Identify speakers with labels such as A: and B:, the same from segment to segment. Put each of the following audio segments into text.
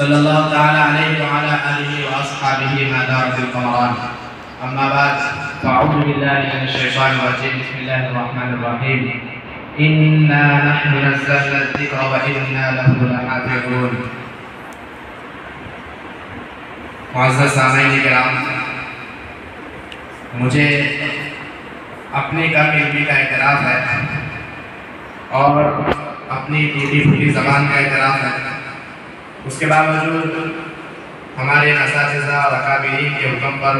A: صلی اللہ تعالی علیہ وعلی آلہ واصحابہ ما دارت القمران اما بعد فاعوذ باللہ من الشیطان الرجیم بسم اللہ الرحمن الرحیم انا نحن نزلنا الذکر وانا له لحافظون۔ معزز سامعین کرام، مجھے اپنے کم علمی کا اعتراف ہے اور اپنی ٹوٹی پھوٹی زبان کا اعتراف ہے۔ اس کے باوجود ہمارے اساتذہ اور اکابرین کے حکم پر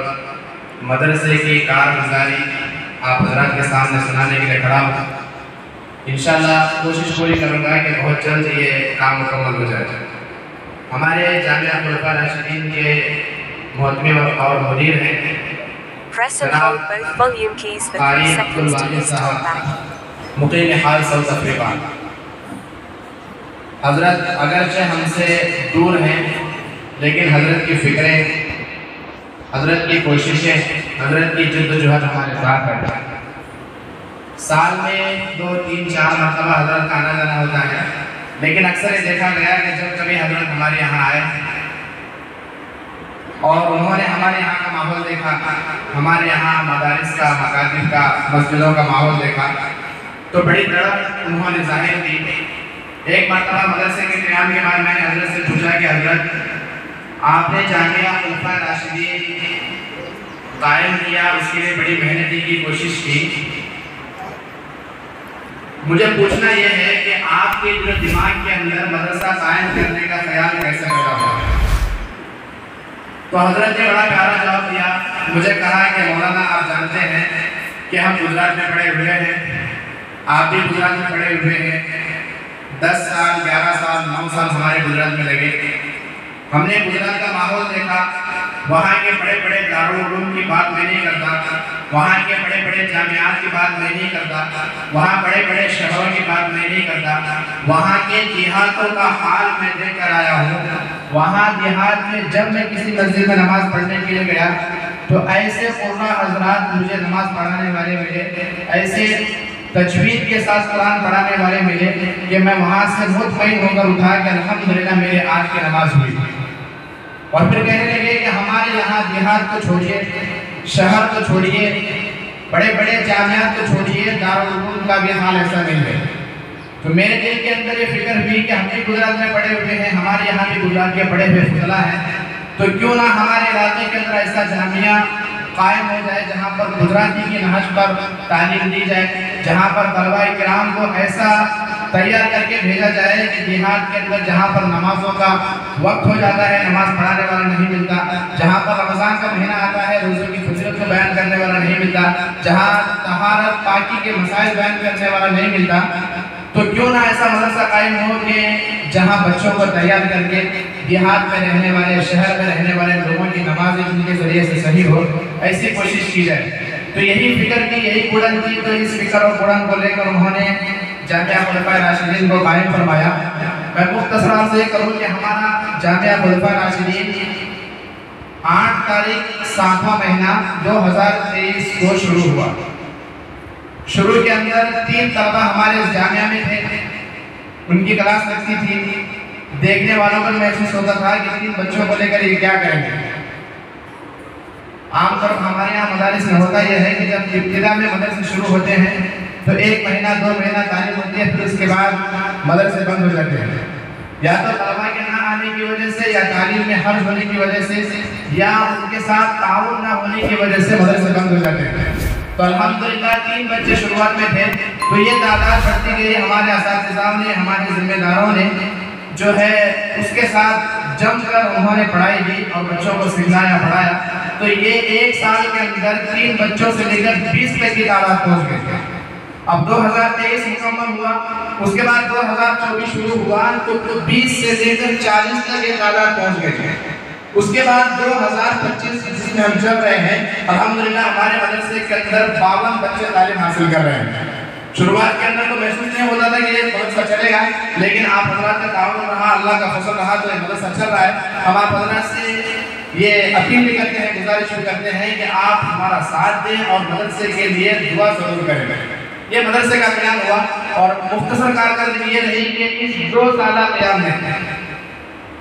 A: مدرسے کی کارگزاری آپ حضرات کے سامنے سنانے کے لیے کھڑا ہوں۔ انشاءاللہ کوشش پوری کروں گا کہ بہت جلد یہ کام مکمل ہو جائے۔ ہمارے جامعہ خلفاء راشدین کے محتمی اور مدیر ہیں قاری عبدالواحد صاحب، مقیم حال ساؤتھ افریقہ۔ حضرت اگرچہ ہم سے دور ہیں لیکن حضرت کی فکریں، حضرت کی کوششیں، حضرت کی جد و جہد ہمارے ساتھ ہے۔ سال میں 2 3 4 مرتبہ حضرت کا آنا جانا ہوتا ہے، لیکن اکثر یہ دیکھا گیا کہ جب کبھی حضرت ہمارے یہاں آئے اور انہوں نے ہمارے یہاں کا ماحول دیکھا، ہمارے یہاں مدارس کا، مکاتب کا، مسجدوں کا ماحول دیکھا تو بڑی تڑپ انہوں نے ظاہر کی۔ ایک مرتبہ مدرسے کے قیام کے بعد میں نے حضرت سے پوچھا کہ حضرت آپ نے جامعہ خلفاء راشدین قائم کیا، اس کے لیے بڑی محنتی کی کوشش کی، مجھے پوچھنا یہ ہے کہ آپ کے جو دماغ کے اندر مدرسہ قائم کرنے کا خیال کیسے پیدا ہوا؟ تو حضرت نے بڑا پیارا جواب دیا، مجھے کہا کہ مولانا آپ جانتے ہیں کہ ہم گجرات میں پڑھے ہوئے ہیں، آپ بھی گجرات میں پڑھے ہوئے ہیں، 10 سال 11 سال 9 سال ہمارے گجرات میں لگے۔ ہم نے گجرات کا ماحول دیکھا، وہاں کے بڑے بڑے دارالعلوم کی بات میں نہیں کرتا، وہاں کے بڑے بڑے جامعات کی بات میں نہیں کرتا، وہاں بڑے بڑے شہروں کی بات میں نہیں کرتا، وہاں کے دیہاتوں کا حال میں دیکھ کر آیا ہوں۔ وہاں دیہات میں جب میں کسی مسجد میں نماز پڑھنے کے لیے گیا تو ایسے قرآن حضرات مجھے نماز پڑھانے والے ملے، ایسے تجوید کے ساتھ قرآن پڑھانے والے ملے کہ میں وہاں سے مطمئن ہو کر اٹھا کہ الحمدللہ میرے آج کی نماز ہوئی۔ اور پھر کہنے لگے کہ ہمارے یہاں دیہات کو چھوڑیے، شہر کو چھوڑیے، بڑے بڑے جامعات کو چھوڑیے، دارالعلوم کا بھی حال ایسا نہیں ہے۔ تو میرے دل کے اندر یہ فکر ہوئی کہ ہم بھی گجرات میں پڑھے ہوئے ہیں، ہمارے یہاں بھی گجرات کے بڑے بے فضلہ ہیں، تو کیوں نہ ہمارے علاقے کے اندر ایسا جامعہ قائم ہو جائے جہاں پر گجراتی کی نہج پر تعلیم دی جائے، جہاں پر طلباء کرام کو ایسا تیار کر کے بھیجا جائے کہ دیہات کے اندر جہاں پر نمازوں کا وقت ہو جاتا ہے نماز پڑھانے والا نہیں ملتا، جہاں پر رمضان کا مہینہ آتا ہے روزوں کی فضیلت کو بیان کرنے والا نہیں ملتا، جہاں طہارت پاکی کے مسائل بیان کرنے والا نہیں ملتا، تو کیوں نہ ایسا مدرسہ قائم ہو کہ جہاں بچوں کو تیار کر کے دیہات میں رہنے والے، شہر میں رہنے والے لوگوں کی نماز ان کے ذریعے سے صحیح ہو، ایسی کوشش کی جائے۔ تو یہی فکر کی، یہی گڑن کی، تو اس فکر اور گڑن کو لے کر انہوں نے جامعہ خلفاء راشدین کو قائم فرمایا۔ میں مختصر سے یہ کروں کہ ہمارا جامعہ خلفاء راشدین 8 تاریخ 7واں مہینہ 2023 کو شروع ہوا۔ شروع کے اندر 3 طلبہ ہمارے اس جامعہ میں تھے، ان کی کلاس لگتی تھی، دیکھنے والوں کو محسوس ہوتا تھا کہ 3 بچوں کو لے کر یہ کیا کریں گے۔ عام طور پر ہمارے یہاں مدارس میں ہوتا یہ ہے کہ جب ابتدا میں مدرسے شروع ہوتے ہیں تو 1 مہینہ 2 مہینہ تعلیم ہوتی ہے، پھر اس کے بعد مدرسے بند ہو جاتے ہیں، یا تو طلباء کے نہ آنے کی وجہ سے، یا تعلیم میں حرج ہونے کی وجہ سے، یا ان کے ساتھ تعاون نہ ہونے کی وجہ سے مدرسے بند ہو جاتے ہیں۔ تو الحمدللہ 3 بچے شروعات میں تھے، تو یہ تعداد بڑھتی گئی، ہمارے اساتذہ نے، ہمارے ذمہ داروں نے جو ہے اس کے ساتھ جم کر انہوں نے پڑھائی دی اور بچوں کو سکھلایا پڑھایا، تو یہ 1 سال کے اندر 3 بچوں سے لے کر 20 تک کی تعداد پہنچ گئی۔ اب 2023 مکمل ہوا، اس کے بعد 2024 شروع ہوا تو 20 سے لے کر 40 تک یہ تعداد پہنچ گئی۔ اس کے بعد 2025 جس میں ہم چل رہے ہیں، الحمدللہ ہمارے مدرسے کے اندر 52 بچے تعلیم حاصل کر رہے ہیں۔ شروعات کے اندر تو محسوس نہیں ہوتا تھا کہ یہ مدرسہ چلے گا، لیکن آپ حضرات کا تعاون رہا، اللہ کا فضل رہا تو یہ مدرسہ چل رہا ہے۔ ہم آپ حضرات سے یہ اپیل بھی کرتے ہیں، گزارش بھی کرتے ہیں کہ آپ ہمارا ساتھ دیں اور مدرسے کے لیے دعا ضرور کریں۔ یہ مدرسے کا قیام ہوا اور مختصر کارکردگی یہ رہی کہ اس 2 سالہ قیام میں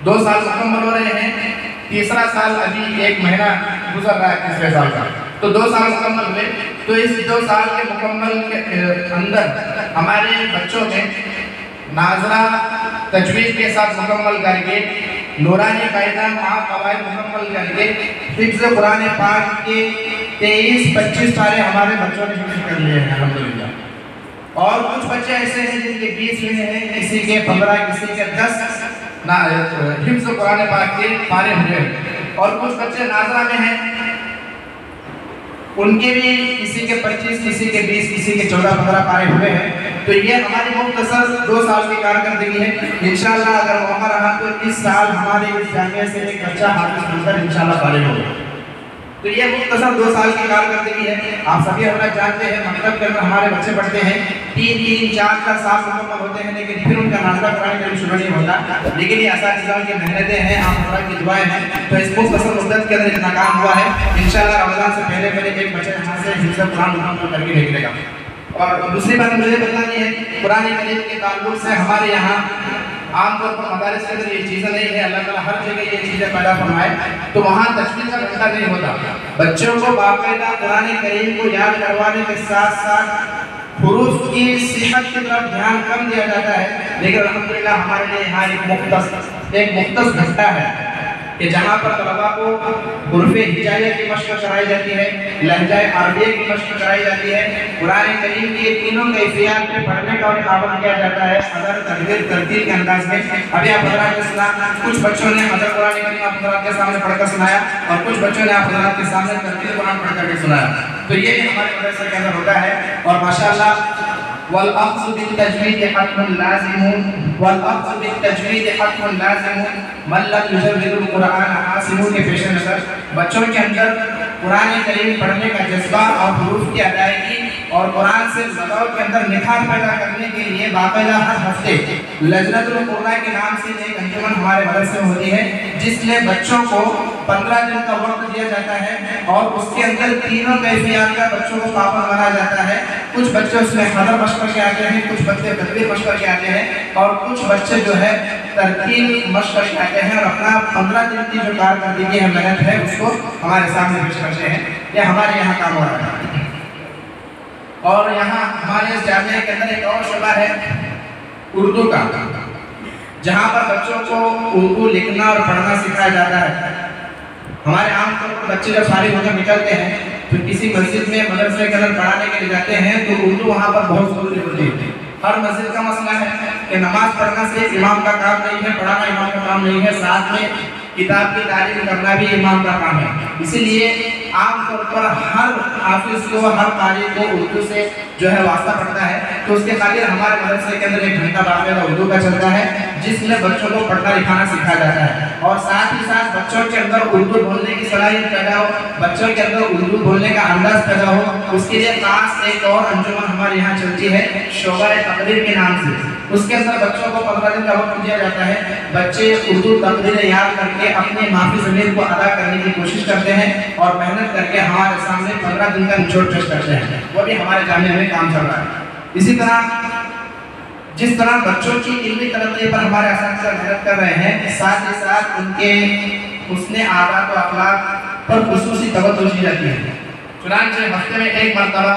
A: 2 سال مکمل ہو رہے ہیں، تیسرا سال ابھی 1 مہینہ گزر رہا ہے تیسرے سال کا، تو 2 سال مکمل ہوئے۔ تو اس 2 سال کے مکمل کے اندر ہمارے بچوں نے ناظرہ تجوید کے ساتھ مکمل کر کے، نورانی قاعدہ قواعد مکمل کر کے، حفظ قرآن پاک کے 23-25 پارے ہمارے بچوں نے حفظ کر لیے ہیں الحمدللہ۔ اور کچھ بچے ایسے ہیں جن کے 20 ہوئے ہیں، کسی کے 15، کسی کے 10 حفظ قرآن پاک کے پارے ہوئے ہیں، اور کچھ بچے ناظرہ میں ہیں، ان کے بھی کسی کے 25، کسی کے 20، کسی کے 14-15 پارے ہوئے ہیں۔ تو یہ ہماری مختصر 2 سال کی کارکردگی ہے۔ انشاءاللہ اگر موقع رہا تو اس سال ہمارے اس جامعے سے ایک بچہ حافظ بن کر انشاءاللہ فارغ ہوگا۔ تو یہ مختصر 2 سال کی کارکردگی ہے۔ آپ سبھی حضرات جانتے ہیں مکتب کے اندر ہمارے بچے پڑھتے ہیں، 3-4 سال مکمل ہوتے ہیں، لیکن پھر ان کا ناظرہ قرآن کریم شروع نہیں ہوتا۔ لیکن یہ اساتذہ کی محنتیں ہیں، آپ حضرات کی دعائیں ہیں، تو اس مختصر مدت کے اندر اتنا کام ہوا ہے۔ انشاءاللہ رمضان سے پہلے ایک بچہ یہاں سے حفظ قرآن مکمل کر کے نکلے گا۔ اور دوسری بات مجھے بتانی ہے، قرآن کریم کے تعلق سے ہمارے یہاں عام طور پر مدارس کے اندر یہ چیزیں نہیں ہے، اللہ تعالیٰ ہر جگہ یہ چیزیں پیدا فرمائے، تو وہاں تجوید کا گھنٹہ نہیں ہوتا۔ بچوں کو باقاعدہ قرآن کریم کو یاد کروانے کے ساتھ ساتھ حروف کی صحت کی طرف دھیان کم دیا جاتا ہے، لیکن الحمدللہ ہمارے لیے یہاں ایک مختص گھنٹہ ہے کہ جہاں پر طلباء کو حروف ہجائیہ کی مشق کرائی جاتی ہے، لہجہ عربیہ کی مشق کرائی جاتی ہے، قرآن کریم کی تینوں کیفیات میں پڑھنے کا تعاون کیا جاتا ہے اگر ترتیل کے انداز میں۔ ابھی آپ حضرات کے ساتھ کچھ بچوں نے حضرت قرآن کریم آپ حضرات کے سامنے پڑھ کر سنایا، اور کچھ بچوں نے آپ حضرات کے سامنے ترتیل قرآن پڑھ کر کے سنایا، تو یہ بھی ہمارے مدرسے کے اندر ہوتا ہے۔ اور ماشاءاللہ والأخذ بالتجوید حتم لازم، والأخذ بالتجوید حتم لازم، من لم يجود القرآن عاصم کے پیش نظر بچوں کے اندر قرآن کریم پڑھنے کا جذبہ اور حروف کی ادائیگی اور قرآن سے لگاؤ کے اندر نکھار پیدا کرنے کے لیے باقاعدہ ہر ہفتے لجنت القرآن کے نام سے ایک انجمن ہمارے مدرسے میں ہوتی ہے، جس میں بچوں کو 15 دن کا وقت دیا جاتا ہے، اور اس کے اندر تینوں کیفیات کا بچوں کو پابند بنایا جاتا ہے۔ کچھ بچے اس میں حضر مشق کر کے آتے ہیں، کچھ بچے تدبیر مشق کر کے آتے ہیں، اور کچھ بچے جو ہے ترتیل مشق کر کے آتے ہیں، اور اپنا 15 دن کی جو کارکردگی ہے، محنت ہے، اس کو ہمارے سامنے پیش کرتے ہیں۔ یہ ہمارے یہاں کام ہو رہا ہے۔ اور یہاں ہمارے اس جامعہ کے اندر ایک اور شعبہ ہے اردو کا، جہاں پر بچوں کو اردو لکھنا اور پڑھنا سکھایا جاتا ہے۔ ہمارے عام طور پر بچے جب فارغ ہو کر نکلتے ہیں تو کسی مسجد میں مدرسے کے اندر پڑھانے کے لیے جاتے ہیں، تو اردو وہاں پر بہت ضروری ہوتی ہے۔ ہر مسجد کا مسئلہ ہے کہ نماز پڑھنا صرف امام کا کام نہیں ہے، پڑھانا امام کا کام نہیں ہے، ساتھ میں کتاب کی تعلیم کرنا بھی امام کا کام ہے۔ اسی لیے عام طور پر ہر حافظ کو، ہر قاری کو اردو سے جو ہے واسطہ پڑتا ہے، تو اس کے خاطر ہمارے مدرسے کے اندر ایک گھنٹہ باقاعدہ اردو کا چلتا ہے، جس میں بچوں کو پڑھنا لکھانا سکھایا جاتا ہے، اور ساتھ ہی ساتھ بچوں کے اندر اردو بولنے کی صلاحیت پیدا ہو، بچوں کے اندر اردو بولنے کا انداز پیدا ہو، اس کے لیے خاص ایک اور انجمن ہمارے یہاں چلتی ہے شعبہ تقریر کے نام سے۔ اس کے اندر بچوں کو 15 دن کا وقت دیا جاتا ہے، بچے اردو تقریریں یاد کر کے اپنے مافی ضمیر کو ادا کرنے کی کوشش کرتے ہیں، اور محنت کر کے ہمارے سامنے 15 دن کا نچوڑ پیش کرتے ہیں، وہ بھی ہمارے جامعہ میں کام چل رہا ہے۔ اسی طرح جس طرح بچوں کی علمی ترقی پر ہمارے اساتذہ محنت کر رہے ہیں، ساتھ ہی ساتھ ان کے حسن عادات و اخلاق پر خصوصی توجہ دی جاتی ہے۔ چنانچہ ہفتے میں ایک مرتبہ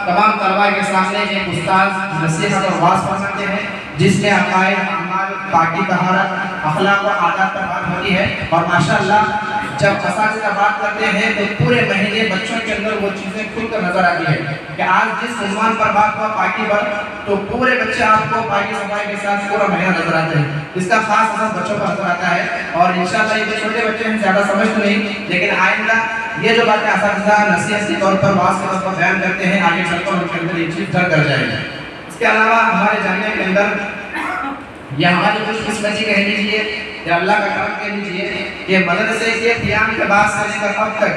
A: تمام طلباء کے سامنے ایک استاد نصیحت اور واعظ فرماتے ہیں، جس میں عقائد، اعمال، پاکی طہارت، اخلاق و عادات پر بات ہوتی ہے، اور ماشاءاللہ جب اساتذہ بات کرتے ہیں تو پورے مہینے بچوں کے اندر وہ چیزیں کھل کر نظر آتی ہے کہ آج جس عنوان پر بات ہوا پاکی پر، تو پورے بچے آپ کو پاکی صفائی کے ساتھ پورا مہینہ نظر آتے ہیں۔ اس کا خاص اثر بچوں پر نظر آتا ہے، اور انشاءاللہ یہ جو چھوٹے بچے ہیں زیادہ سمجھتے نہیں، لیکن آئندہ یہ جو باتیں اساتذہ نصیحت کے طور پر واعظ کے طور پر بیان کرتے ہیں، آگے چل کر ان کے اندر یہ چیز ڈر کر جائے گی۔ اس کے علاوہ ہمارے جامعہ کے اندر یا ہماری خوش قسمتی کہہ لیجیے یا اللہ کا کرم کہہ لیجیے کہ مدرسے کے قیام کے بعد سے لے کر اب تک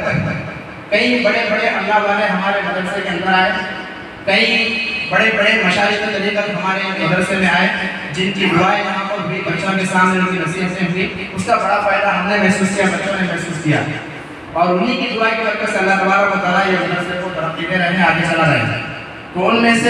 A: کئی بڑے بڑے اللہ والے ہمارے مدرسے کے اندر آئے، کئی بڑے بڑے مشائخ کے طریقت ہمارے مدرسے میں آئے، جن کی دعائیں یہاں پر ہوئی، بچوں کے سامنے ان کی نصیحتیں ہوئی، اس کا بڑا فائدہ ہم نے محسوس کیا، بچوں نے محسوس کیا، اور انہی کی دعائیں کی برکت سے اللہ تبارک و تعالیٰ یہ مدرسے کو ترقی دے رہے ہیں، آگے چلا رہے ہیں۔ تو ان میں سے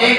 A: 1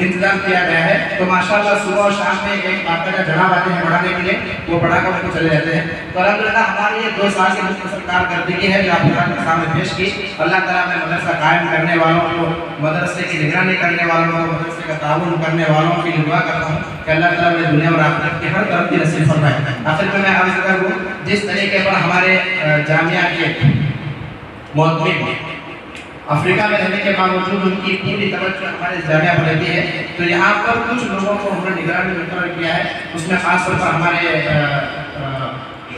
A: انتظام کیا گیا ہے. تو ماشاءاللہ صبح اور شام میں ایک باقاعدہ جناب آتے ہیں پڑھانے کے لیے, وہ پڑھا کر ان کو چلے جاتے ہیں. تو الحمدللہ ہماری یہ 2 سال کی مختصر کارکردگی ہے جو آپ کے سامنے پیش کی. اللہ تعالیٰ نے مدرسہ قائم کرنے والوں کو, مدرسے کی نگرانی کرنے والوں کو, مدرسے کا تعاون کرنے والوں کی دعا کرتا ہوں کہ اللہ تعالیٰ نے دنیا اور آخرت کی ہر طرف کی نصیب فرمائے. آخر میں عرض کروں, جس طریقے پر ہمارے جامعہ کے معتمد افریقہ میں رہنے کے باوجود ان کی پوری توجہ ہمارے جامعہ پر رہتی ہے, تو یہاں پر کچھ لوگوں کو ہم نے نگرانی مقرر کیا ہے. اس میں خاص طور پر ہمارے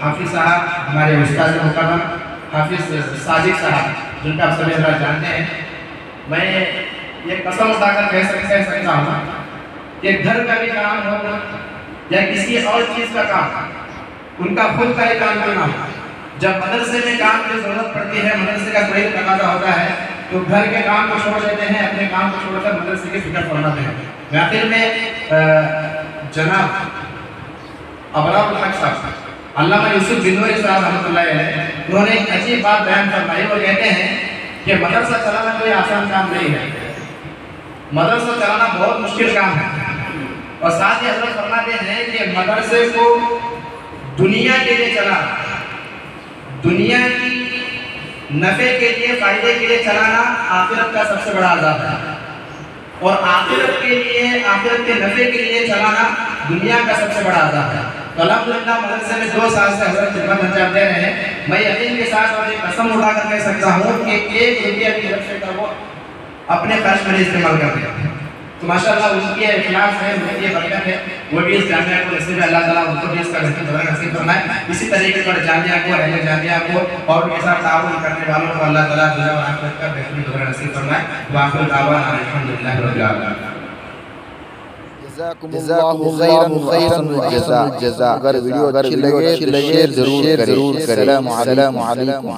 A: حافظ صاحب, ہمارے استاد مکرم حافظ صادق صاحب, جن کا آپ سبھی حضرات جانتے ہیں. میں یہ قسم اٹھا کر کہہ سکتا ہوں کہ گھر کا بھی کام ہو یا کسی اور چیز کا کام, ان کا خود کا ہی کام کرنا ہو, جب مدرسے میں کام کی ضرورت پڑتی ہے, مدرسے کا کوئی تقاضا ہوتا ہے, تو گھر کے کام کو چھوڑ دیتے ہیں, اپنے کام کو چھوڑ کر مدرسے کی فکر فرماتے ہیں. آخر میں جناب ابرار الحق صاحب, علامہ یوسف بنوری صاحب رحمۃ اللہ علیہ, انہوں نے ایک عجیب بات بیان فرمائی. وہ کہتے ہیں کہ مدرسہ چلانا کوئی آسان کام نہیں ہے, مدرسہ چلانا بہت مشکل کام ہے. اور ساتھ ہی حضرت فرماتے ہیں کہ مدرسے کو دنیا کے لیے چلانا, دنیا کی نفع کے لیے, فائدے کے لیے چلانا آخرت کا سب سے بڑا عذاب ہے, اور آخرت کے لیے, آخرت کے نفع کے لیے چلانا دنیا کا سب سے بڑا عذاب ہے. تو الحمدللہ مدرسے میں 2 سال سے حضرت خدمت انجام دے رہے ہیں. میں یقین کے ساتھ اور ایک قسم اٹھا کر کہہ سکتا ہوں کہ 1 روپیہ بھی مدرسے کا وہ اپنے خرچ میں استعمال کرتے ہیں. تو ماشاءاللہ ان کی اخلاص ہے, ان کی برکت ہے, وہ بھی اس جامعہ کو نصیب ہے. اللہ تعالیٰ ان کو بھی اس کا نصیب فرمائے. اسی طریقے پر جامعہ کو, اہل جامعہ کو اور ان کے ساتھ تعاون کرنے والوں کو اللہ تعالیٰ دنیا اور آخرت کا بہترین گزر نصیب فرمائے. وآخر دعوانا الحمدللہ رب العالمین.
B: جزاکم اللہ خیرا الجزاء. اگر ویڈیو اچھی لگے تو شیئر ضرور کریں. السلام علیکم.